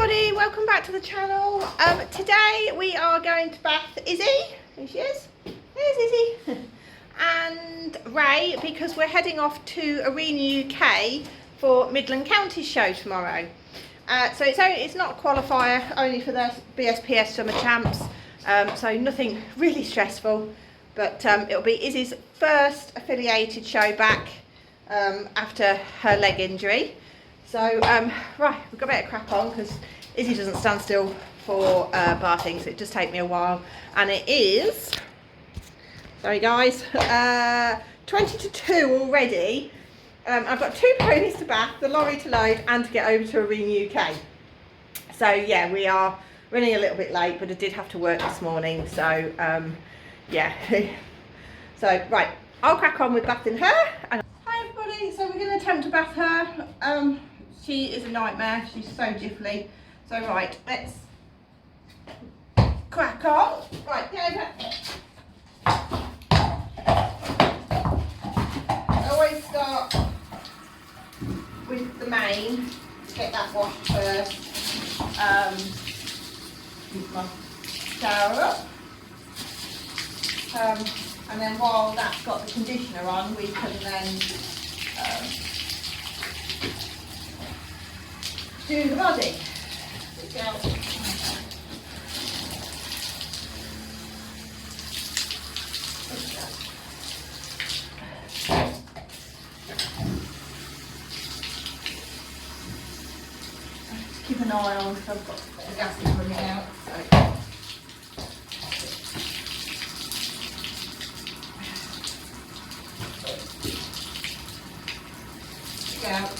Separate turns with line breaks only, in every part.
everybody, welcome back to the channel. Today we are going to bath Izzy. Here she is. There's Izzy. And Ray, because we're heading off to Arena UK for Midland Counties Show tomorrow. So it's not a qualifier, only for the BSPS Summer Champs. So nothing really stressful, but it'll be Izzy's first affiliated show back after her leg injury. So right, we've got a bit of crap on because Izzy doesn't stand still for bathing, so it does take me a while. And it is, sorry guys, 20 to 2 already. I've got 2 ponies to bath, the lorry to load, and to get over to Arena UK. So yeah, we are running a little bit late, but I did have to work this morning, so yeah. So right, I'll crack on with bathing her. And hi everybody, so we're going to attempt to bath her. She is a nightmare, she's so jiffly. So right, let's crack on. Right, get over. I always start with the mane, get that washed first. Keep my shower up. And then while that's got the conditioner on, we can then do the body. Just keep an eye on because I've got the gas is running out. So. Out.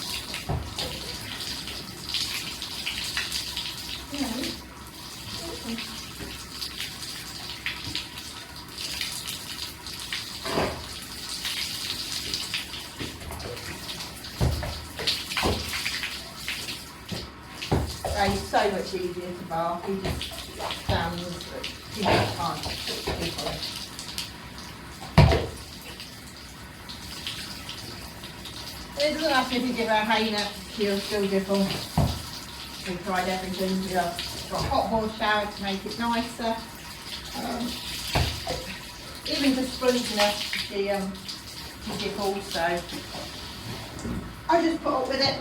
It's so much easier to bath. He just stands too much time. It doesn't have to give her a hainer, she'll still different. We've tried everything. We've got a hot horse shower to make it nicer. Even for sponging her, she jiffles, so I just put up with it.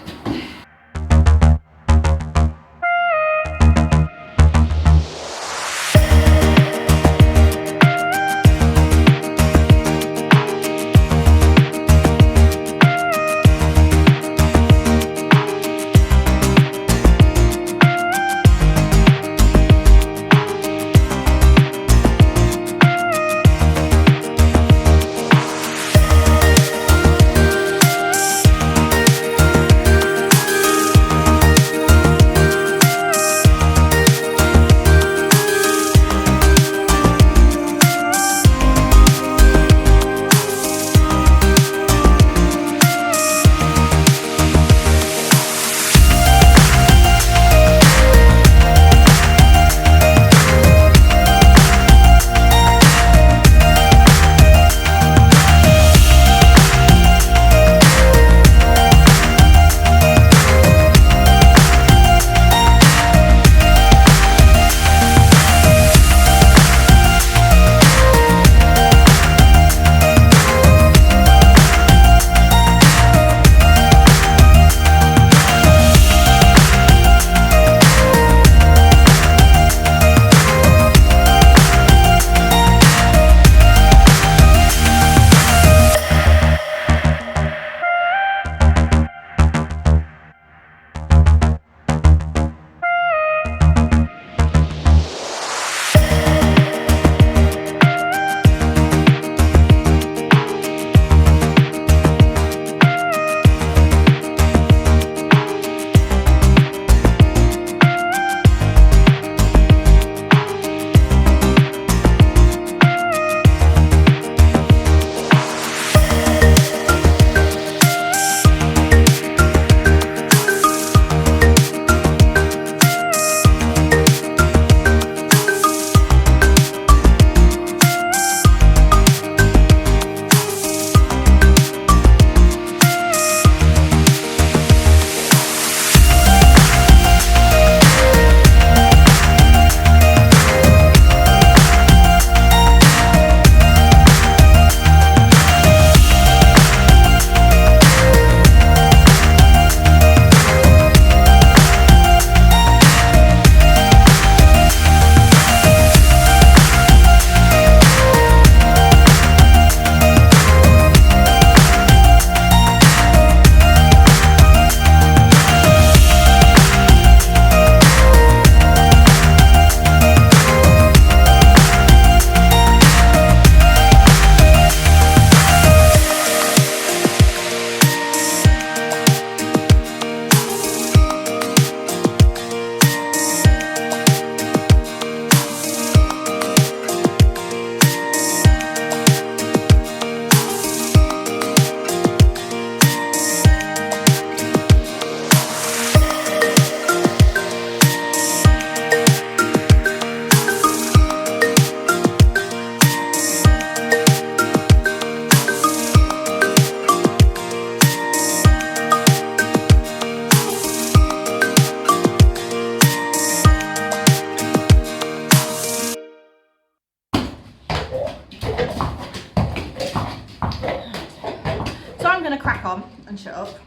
and shut up.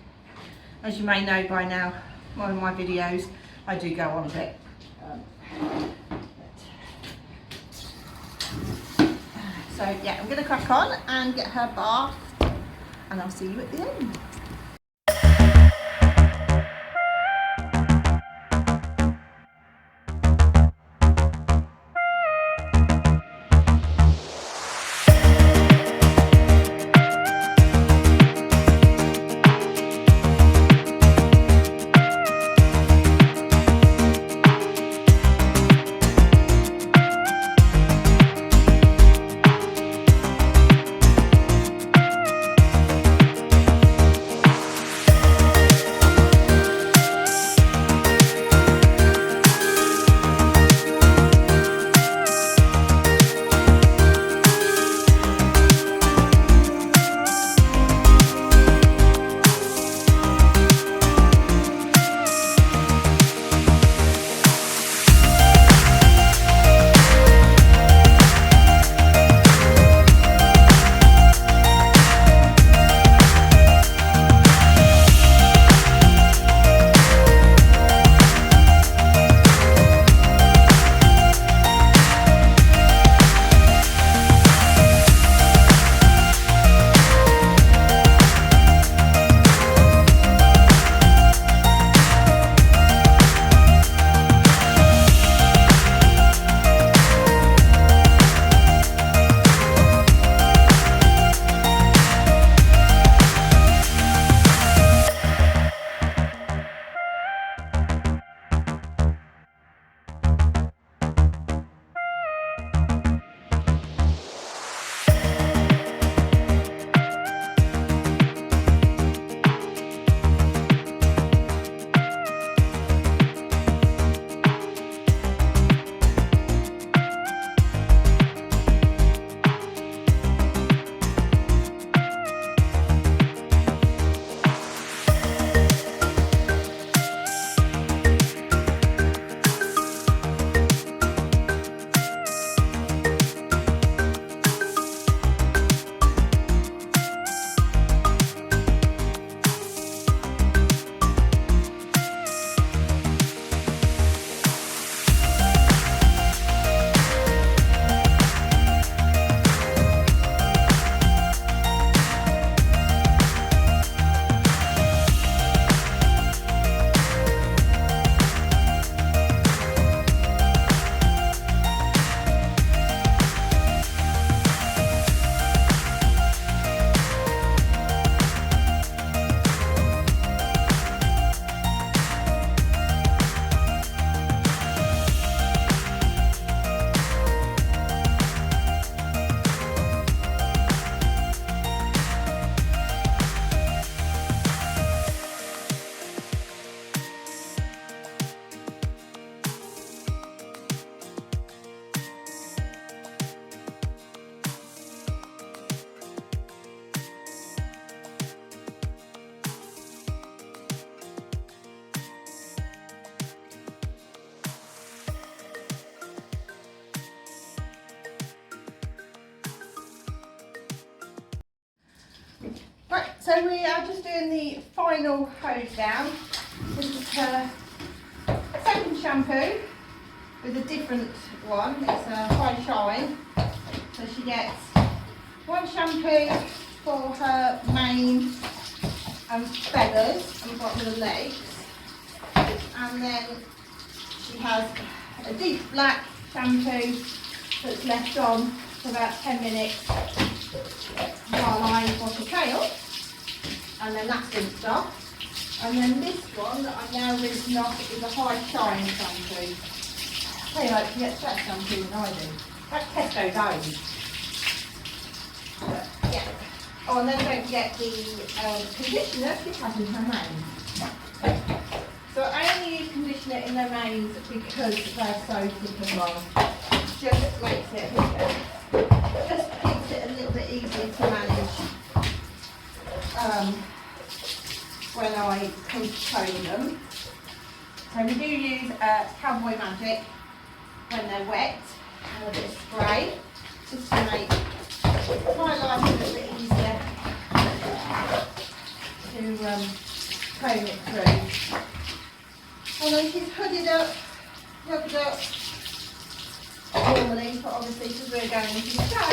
As you may know by now, one of my videos, I do go on a bit. So yeah, I'm going to crack on and get her bathed, and I'll see you at the end. Right, so we are just doing the final hose down. This is her second shampoo with a different one. It's a high shine. So she gets one shampoo for her mane and feathers on the bottom of the legs, and then she has a deep black shampoo that's left on for about 10 minutes while I wash the tail, and then that's rinsed off. And then this one that I'm now rinsing off is a high shine shampoo. I tell you what, she gets better shampoo than I do. That's Tesco's own. But, yeah. Oh, and then don't forget the conditioner she has in her mane. So I only use conditioner in their manes because they're so thick and long. Just makes it, just keeps it a little bit easier to manage when I comb them. So we do use Cowboy Magic when they're wet, and a bit of spray, just to make my life a little bit easier. comb it through. And then she's hooded up, rubbed up normally, but obviously because we're going into the show,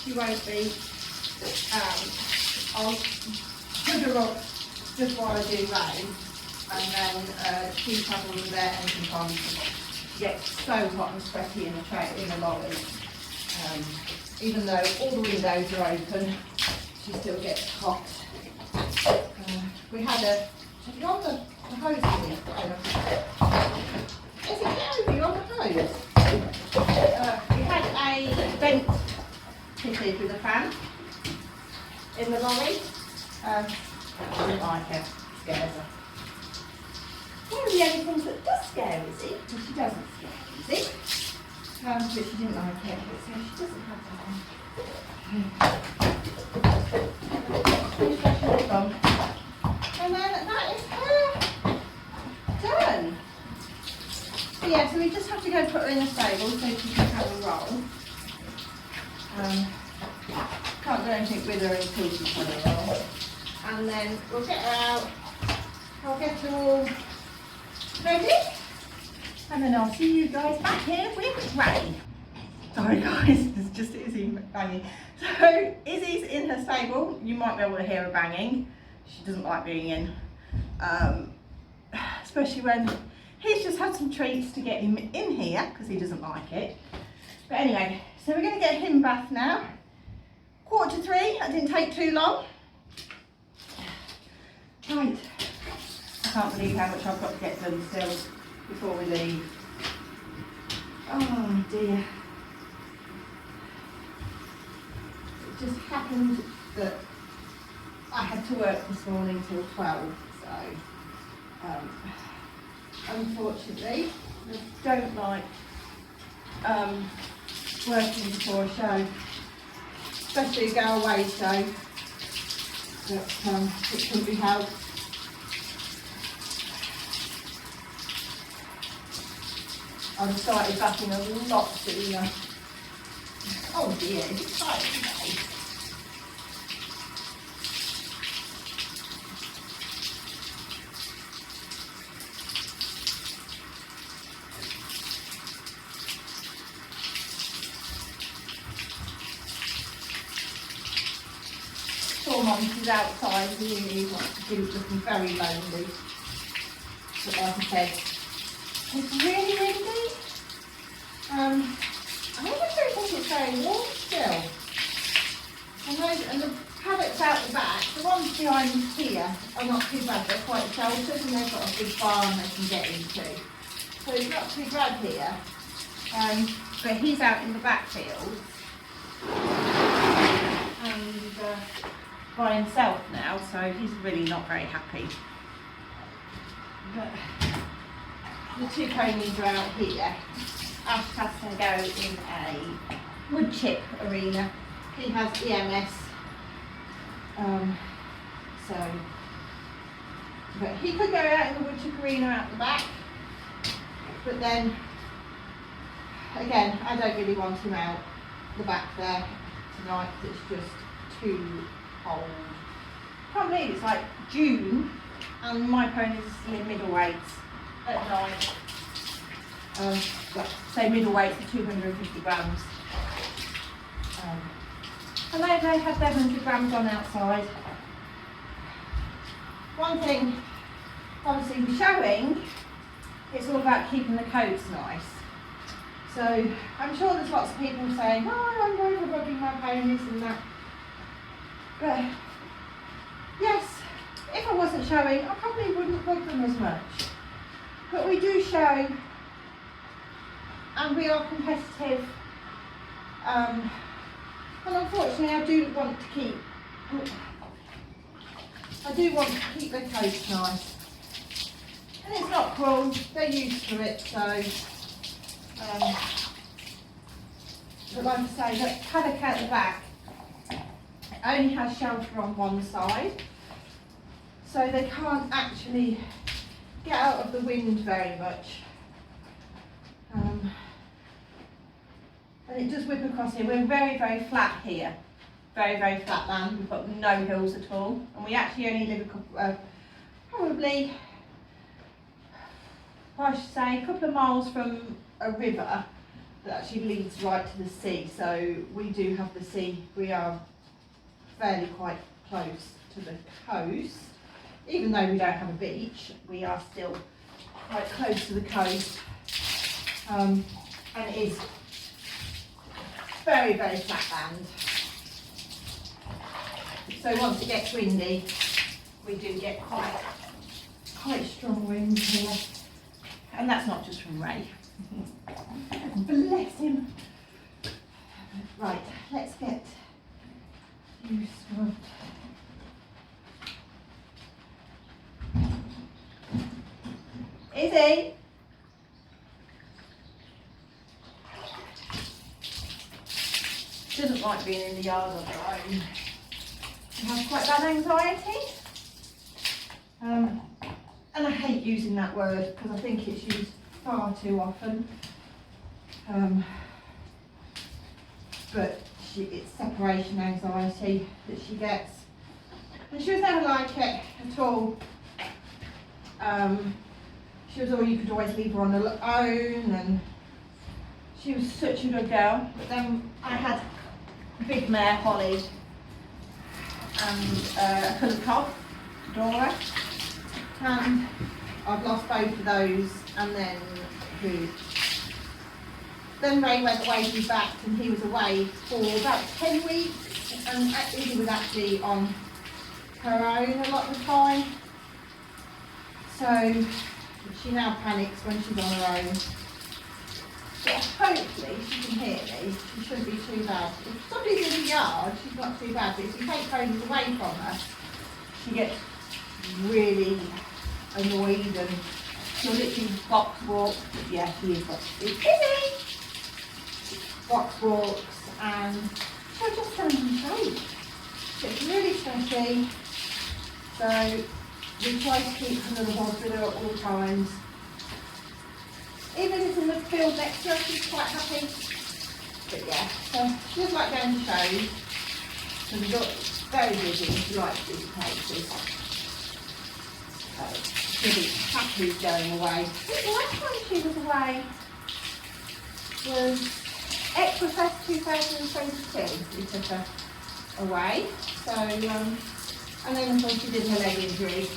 she won't be. I'll hood her up just while I do Ray, and then she's having in there, and sometimes she gets so hot and sweaty in the lorry. Even though all the windows are open, she still gets hot. We had a, have you on the hose here? Is it over you on the hose? We had a vent fitted with a fan in the lorry. I didn't like it, scares her. One of the only things that does scare Izzie, well, she doesn't scare Izzie, but she didn't like it, so she doesn't have that one. And then that is her done. So yeah, so we just have to go put her in a stable so she can have a roll. Can't do anything with her until she's had a roll. And then we'll get her out, I'll get her all ready, and then I'll see you guys back here with Ray. Sorry guys, it's just Izzie banging. So Izzie's in her stable, you might be able to hear her banging. She doesn't like being in, especially when he's just had some treats to get him in here because he doesn't like it. But anyway, so we're going to get him bath now. 2:45, that didn't take too long. Right, I can't believe how much I've got to get done still before we leave. Oh dear. It just happened that I had to work this morning till 12, so unfortunately I don't like working before a show, especially a go away show, but it couldn't be helped. I've started backing a lot sooner. Oh dear, it's exciting today. Poor Monty's outside, he's looking very lonely. But like I said, it's really windy. I almost don't think it's very warm still. And the paddocks out the back, the ones behind here are not too bad, they're quite sheltered and they've got a big barn they can get into. So it's not too bad here. But he's out in the backfield and by himself now, so he's really not very happy. But the two ponies are out here. Ash has to go in a wood chip arena. He has EMS, but he could go out in the wood chip arena out the back, but then again I don't really want him out the back there tonight because it's just too cold. I can't believe it's like June and my ponies are still in middleweights at night. Say middleweights are 250 grams. And they had their 100 grams on outside. One thing, obviously with showing, it's all about keeping the coats nice. So I'm sure there's lots of people saying, oh, I'm over-rubbing my ponies and that. But yes, if I wasn't showing, I probably wouldn't rub them as much. But we do show, and we are competitive. And unfortunately, I do want to keep the coats nice. And it's not cruel; they're used to it. So, but like I say, that paddock out the back only has shelter on one side, so they can't actually get out of the wind very much. And it does whip across here. We're very, very flat here. very, very flat land. We've got no hills at all. And we actually only live a couple, probably, I should say, a couple of miles from a river that actually leads right to the sea. So we do have the sea. We are fairly quite close to the coast. Even though we don't have a beach, we are still quite close to the coast. And it is very, very flat land. So once it gets windy, we do get quite strong winds here. And that's not just from Ray. Bless him. Right, let's get you scrubbed. Izzie? She doesn't like being in the yard on her own. She has quite bad anxiety. And I hate using that word because I think it's used far too often. But it's separation anxiety that she gets. And she was never like it at all. She was all, you could always leave her on her own, and she was such a good girl. But then I had big mare Holly and a full cob, Dora. And I've lost both of those, and then Ray went away, he back, and he was away for about 10 weeks, and Izzie was actually on her own a lot of the time. So she now panics when she's on her own. But hopefully she can hear me. She shouldn't be too bad. If somebody's in the yard, she's not too bad, but if you take ponies away from her, she gets really annoyed and she'll literally box walk. Yeah, she is Izzie! Box walks, and she'll just turn and shake. It's really stressy, so we try to keep another horse with her at all times. Even if it's in the field next to her, she's quite happy. But yeah, so she does like going to shows. So we've got very busy and she likes busy places. So she'll be happy going away. The last time she was away was Equifest 2022. We took her away. So, and then of course she did her leg injury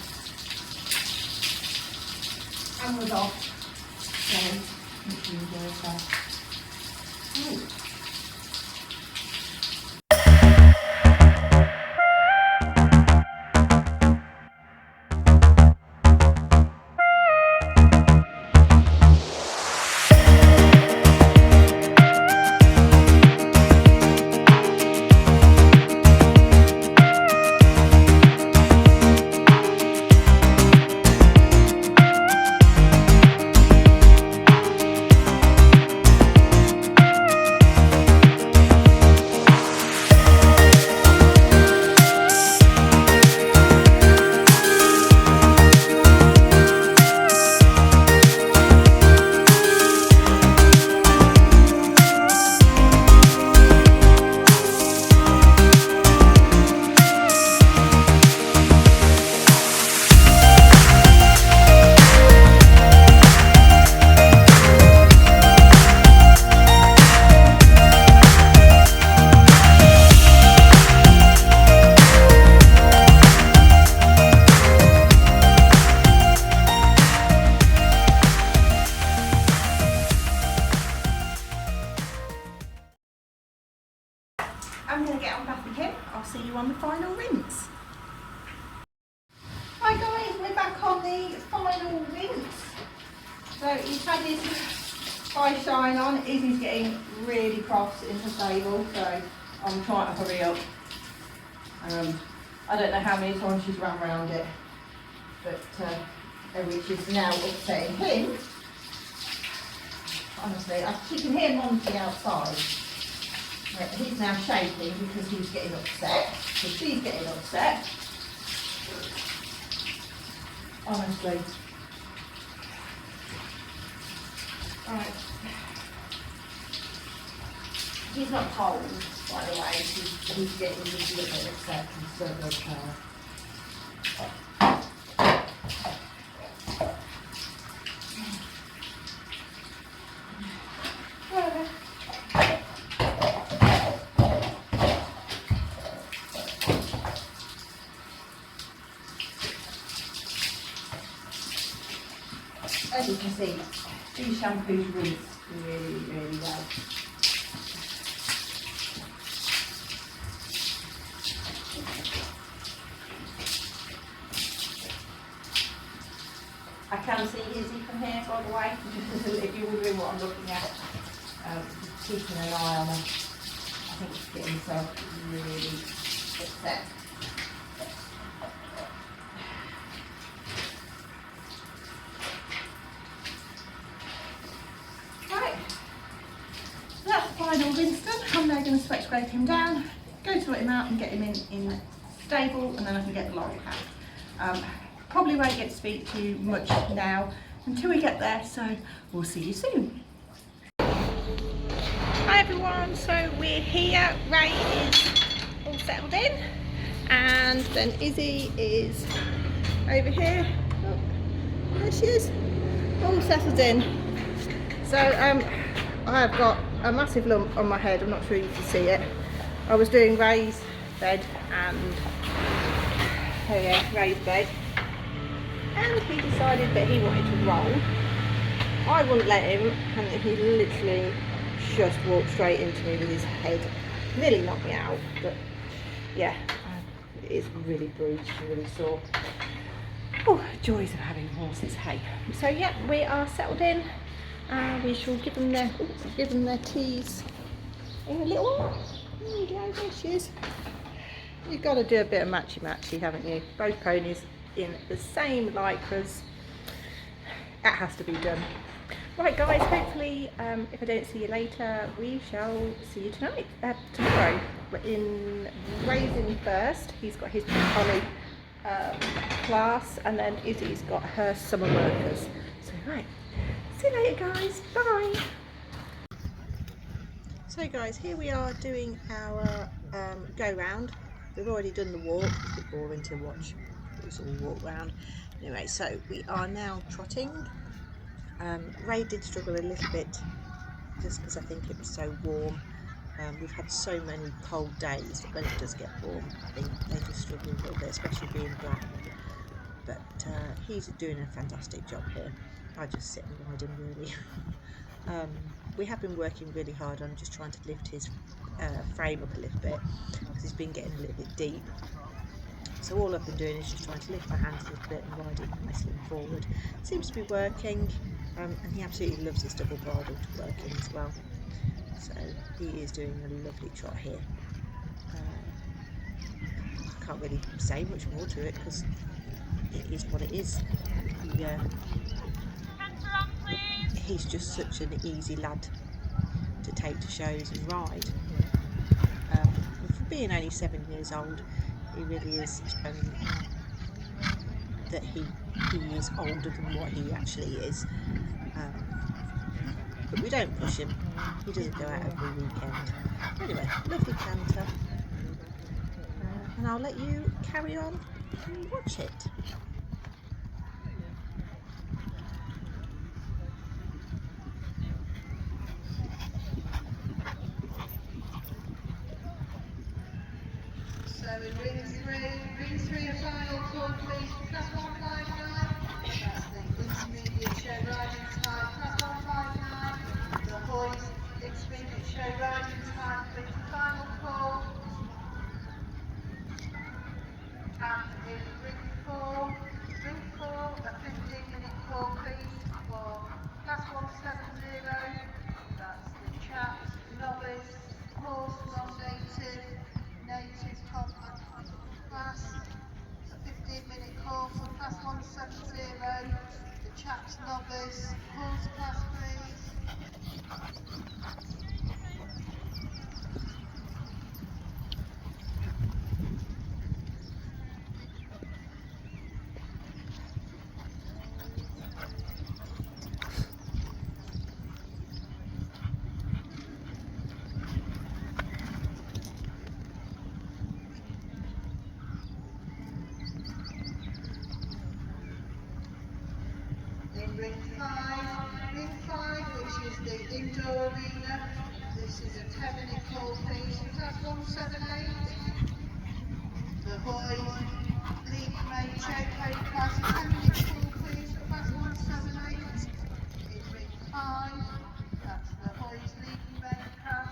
and was off. So, she enjoys that. Oh. I'm going to get on back with him. I'll see you on the final rinse. Hi guys, we're back on the final rinse. So he's had his eye shine on. Izzie's getting really cross in her stable, so I'm trying to hurry up. I don't know how many times she's run around it, but which is now upsetting him. Honestly, she can hear Monty outside. But he's now shaking because he's getting upset. So she's getting upset. Honestly. Right. He's not cold, by the way. He's getting his liver upset and so okay. As you can see, these shampoos rinse really well. I can see Izzie from here, by the way, if you're wondering what I'm looking at. Keeping an eye on her. I think she's getting herself really upset. Right, so that's the final rinse done. I'm now going to stretch scrape him down, go sort him out and get him in stable, and then I can get the lorry packed. Probably won't get to speak to you much now until we get there, so we'll see you soon. Hi everyone, so we're here. Ray is all settled in, and then Izzie is over here. Oh, there she is, all settled in. So I've got a massive lump on my head. I'm not sure you can see it. I was doing Ray's bed and Ray's bed. And he decided that he wanted to roll. I wouldn't let him, and he literally just walked straight into me with his head. Nearly knocked me out, but yeah, it is really bruised and really sore. Oh, joys of having horses, hey. So yeah, we are settled in. We shall give them their teas in a little while. There you go, there she is. You've got to do a bit of matchy-matchy, haven't you? Both ponies in the same lycras. That has to be done. Right guys, hopefully if I don't see you later, we shall see you tomorrow. We're in Raisin first. He's got his pony class, and then Izzie's got her summer workers. So right, see you later guys, bye. So guys, here we are doing our go round. We've already done the walk. It's a bit boring to watch. It's all walk round. Anyway, so we are now trotting. Ray did struggle a little bit just because I think it was so warm. We've had so many cold days that when it does get warm, I think they just struggle a little bit, especially being black. But he's doing a fantastic job here. I just sit and ride him really. We have been working really hard on just trying to lift his frame up a little bit because he's been getting a little bit deep. So all I've been doing is just trying to lift my hands a little bit and ride him nicely forward. Seems to be working, and he absolutely loves his double bridle to work in as well. So he is doing a lovely trot here. I can't really say much more to it because it is what it is. He's just such an easy lad to take to shows and ride. And for being only 7 years old, he really is showing that he is older than what he actually is. But we don't push him. He doesn't go out every weekend. Anyway, lovely canter. And I'll let you carry on and watch it. So in ring three, a final call please, plus 159. That's the intermediate show riding time, plus 159. The horse intermediate show riding time, please, final call. And in ring four, a 15-minute call please for plus 170. That's the chat, novice, horse, non-native, native, compact class. A 15-minute call for class 170, the chaps novice,
arena. This is a 10-minute call, please, for class 178. The boys leading main showcase class 10-minute call, please, for class 178. In ring 5, that's the boys leading main class.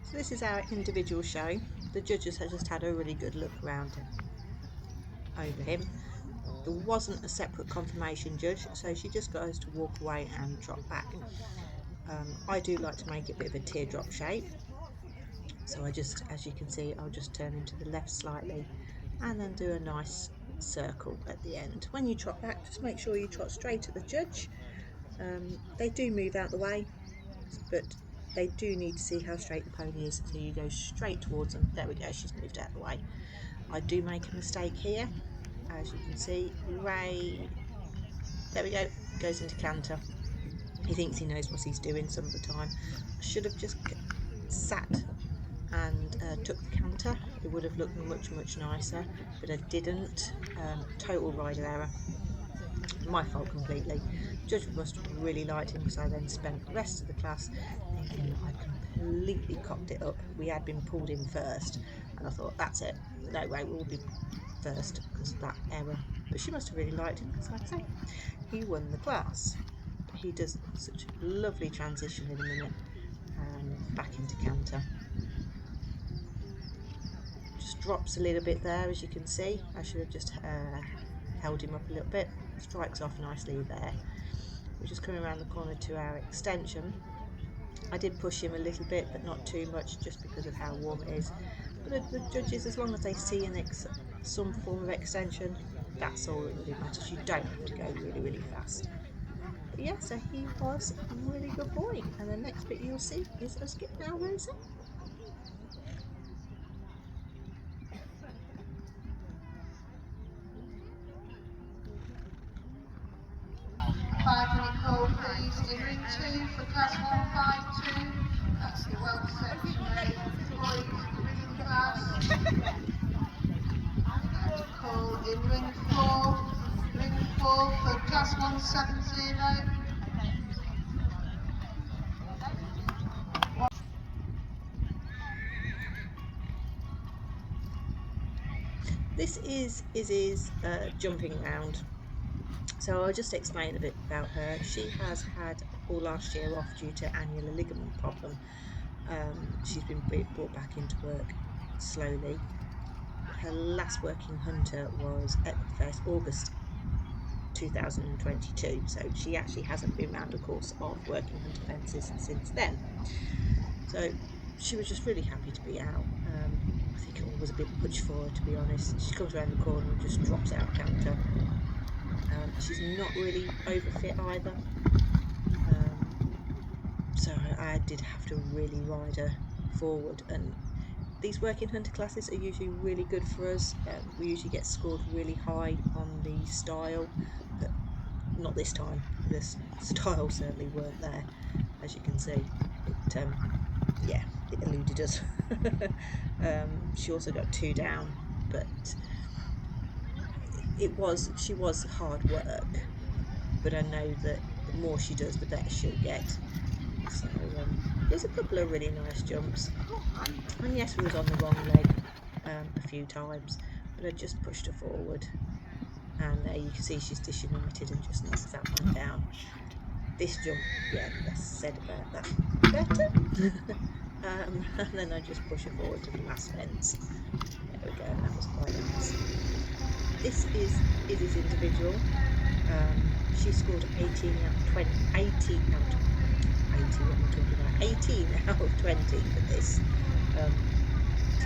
So this is our individual show. The judges have just had a really good look around over him. There wasn't a separate confirmation judge, so she just got us to walk away and trot back. I do like to make it a bit of a teardrop shape, so I just, as you can see, I'll just turn him to the left slightly and then do a nice circle at the end. When you trot back, just make sure you trot straight at the judge. They do move out the way, but they do need to see how straight the pony is, so you go straight towards them. There we go, she's moved out of the way. I do make a mistake here, as you can see. Ray, there we go, goes into canter. He thinks he knows what he's doing some of the time. I should have just sat and took the canter. It would have looked much nicer, but I didn't. Total rider error, my fault completely. Judge must have really liked him, because I then spent the rest of the class thinking that I completely cocked it up. We had been pulled in first, and I thought, that's it, no way, we'll be first because of that error. But she must have really liked him, because like I say, he won the class. But he does such a lovely transition in a minute, back into canter. Just drops a little bit there, as you can see. I should have just held him up a little bit. Strikes off nicely there. We're just coming around the corner to our extension. I did push him a little bit, but not too much, just because of how warm it is. But the judges, as long as they see some form of extension, that's all that really matters. You don't have to go really fast. But yeah, so he was a really good boy. And the next bit you'll see is us getting our rose up.
Five-minute call, please, in ring 2 for class 152. That's the well section A, boys ring class. And call in ring 4 for class 170.
This is Izzie's jumping round. So I'll just explain a bit about her. She has had all last year off due to annular ligament problem. She's been brought back into work slowly. Her last working hunter was Equifest August 2022, so she actually hasn't been round a course of working hunter fences since then. So she was just really happy to be out. I think it all was a bit much for her, to be honest. She comes around the corner and just drops out canter. She's not really overfit either, so I did have to really ride her forward. And these working hunter classes are usually really good for us. We usually get scored really high on the style, but not this time. The style certainly weren't there, as you can see. Yeah, it eluded us. She also got 2 down, but she was hard work, but I know that the more she does, the better she'll get. So there's a couple of really nice jumps, and yes, we was on the wrong leg a few times, but I just pushed her forward, and there you can see she's disunited and just knocks that one down. This jump, yeah, less said about that better. And then I just push her forward to the last fence. There we go, and that was quite nice. This is Izzie's individual. She scored 18 out of 20 for this.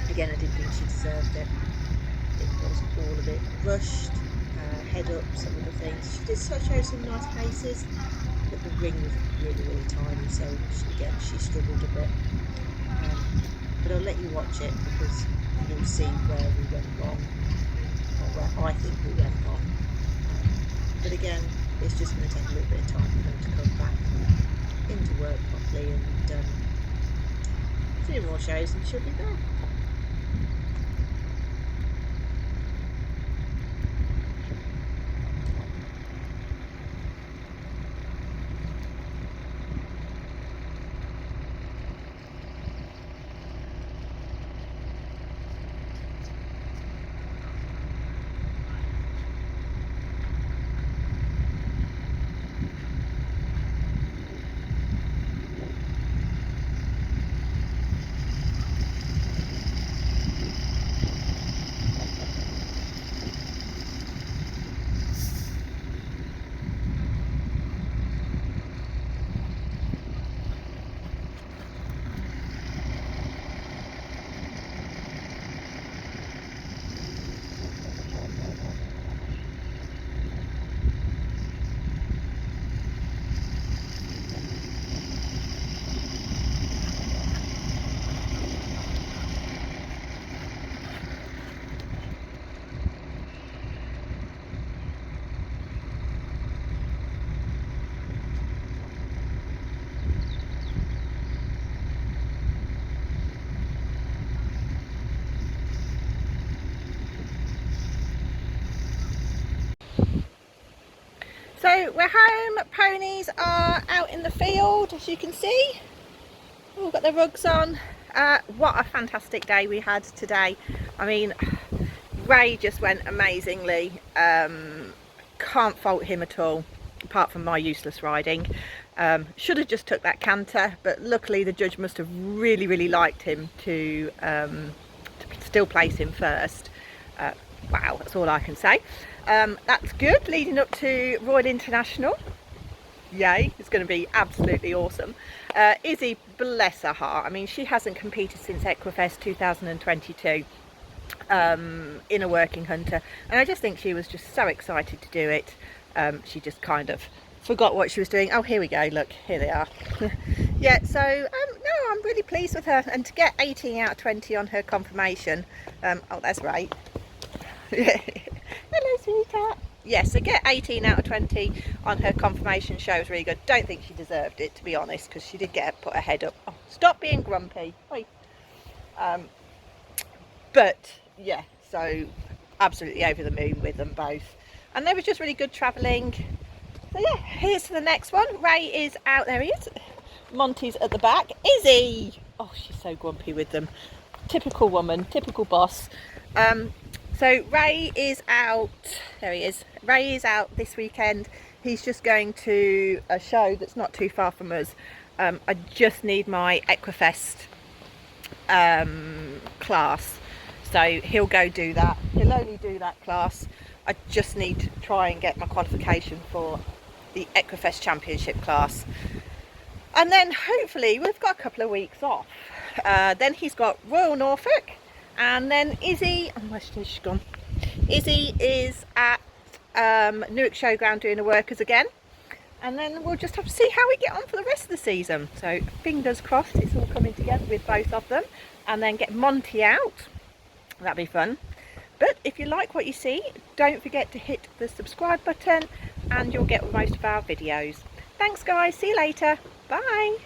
Again, I didn't think she deserved it. It was all a bit rushed, head up, some of the things. She did show some nice paces,
but the ring was really tiny, so she struggled a bit. But I'll let you watch it because you'll see where we went wrong, or where I think we went wrong. But again, it's just going to take a little bit of time for them to come back into work properly, and a few more shows and she'll be there.
So we're home, ponies are out in the field, as you can see. All got their rugs on. What a fantastic day we had today. I mean, Ray just went amazingly. Can't fault him at all, apart from my useless riding. Should have just took that canter, but luckily the judge must have really liked him to still place him first. Wow, that's all I can say. That's good, leading up to Royal International. Yay, it's going to be absolutely awesome. Izzie, bless her heart, I mean, she hasn't competed since Equifest 2022 in a working hunter, and I just think she was just so excited to do it. She just kind of forgot what she was doing. Oh, here we go, look, here they are. Yeah, so no, I'm really pleased with her, and to get 18 out of 20 on her confirmation. Oh, that's right. Hello, sweetheart. Yes, so get 18 out of 20 on her confirmation shows really good. Don't think she deserved it, to be honest, because she did put her head up. Oh, stop being grumpy. Oi. But yeah, so absolutely over the moon with them both, and they were just really good travelling. So yeah, here's to the next one. Ray is out. There he is. Monty's at the back. Izzie, oh, she's so grumpy with them. Typical woman, typical boss. So Ray is out. There he is. Ray is out this weekend. He's just going to a show that's not too far from us. I just need my Equifest class, so he'll go do that. He'll only do that class. I just need to try and get my qualification for the Equifest Championship class, and then hopefully we've got a couple of weeks off. Then he's got Royal Norfolk, and then Izzie, oh, where's she gone? Izzie is at Newark Showground doing the workers again, and then we'll just have to see how we get on for the rest of the season. So fingers crossed it's all coming together with both of them, and then get Monty out. That'd be fun. But if you like what you see, don't forget to hit the subscribe button and you'll get most of our videos. Thanks guys, see you later, bye.